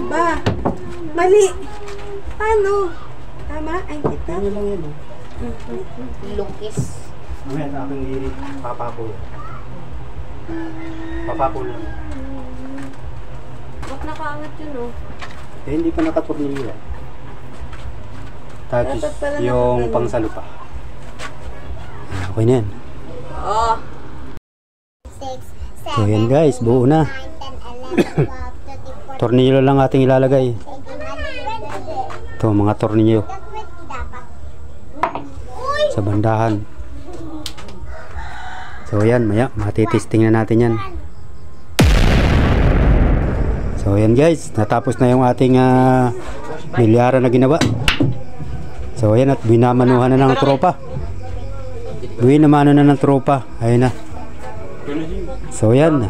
Ba? Mali. Ano? Tama? Ay, kita. Ano lang yan, Lukis. Ngayon, aking papako. Papako lang. Bak nakaangat yun, oh. Eh, hindi pa nakatornilyo. Tapos Dapat pala yung nakaganon. pangsalo pa. Okay na yan. Oh. So yan guys, buo na. Tornilyo lang ating ilalagay. Ito mga tornilyo. Sa bandahan. So yan, maya matitesting na natin yan. So yan guys, natapos na yung ating bilyara na ginawa. So yan, at binamanuhan na ng tropa. Binamano na ng tropa. Ayun na. So yan.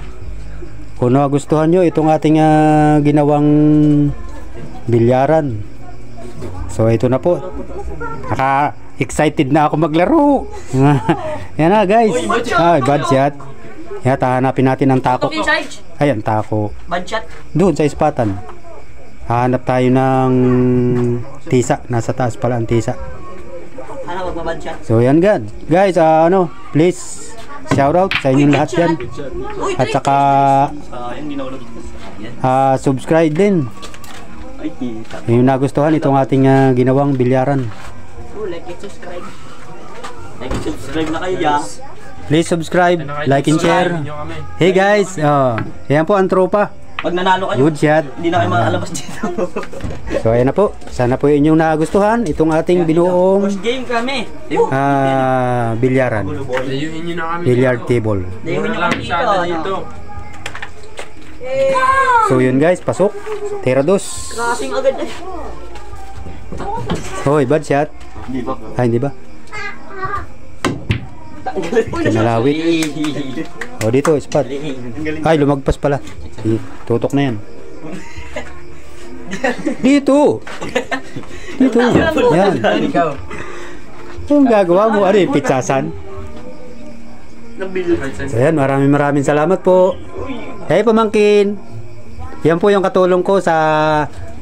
Kung nagustuhan nyo itong ating ginawang bilyaran. So ito na po. Naka-excited na ako maglaro. Yan na guys. Bad shot. Yan, hahanapin natin ang tako. Ayan, tako. Bad shot. Doon sa ispatan. Hahanap tayo ng tisa. Nasa taas pala ang tisa. Ano, magbabad shot? So yan guys, please shout out sa inyong lahat yan. At saka subscribe din. Yung nagustuhan itong ating ginawang bilyaran. Like and subscribe. Like and subscribe na kayo ya. Please subscribe, like and share. Hey guys, yan po ang tropa. Pag nanalo kayo, Good shot. hindi na kayo makalabas dito. So ayan na po. Sana po inyong nagustuhan itong ating binuong First game kami. bilyaran. Layuhin nyo na kami. Billiard table. Layuhin nyo kami dito. So yun guys, pasok. Tira dos. Kasing agad eh. Hoy, bad shot. Hindi ba? Ay, hindi ba? Kinalawit. O dito, spot. Ay, lumagpas pala. Tutok na yan. Dito. Dito. Yan. Yung gagawa mo, ano yung pitsasan? So yan, maraming salamat po. Hey pamangkin. Yan po yung katulong ko sa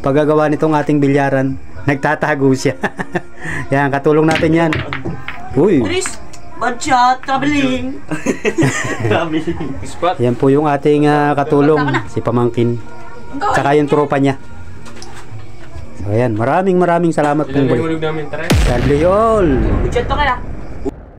paggagawa nitong ating bilyaran. Nagtatago siya. Yan, katulong natin yan. Uy. Tris, bad shot, traveling. Spot. Yan po yung ating katulong, si pamangkin. Tsaka yung tropa niya. So yan, maraming salamat po. Ilan na yung ulog namin, tara? God bless you all. Good shot to kaya.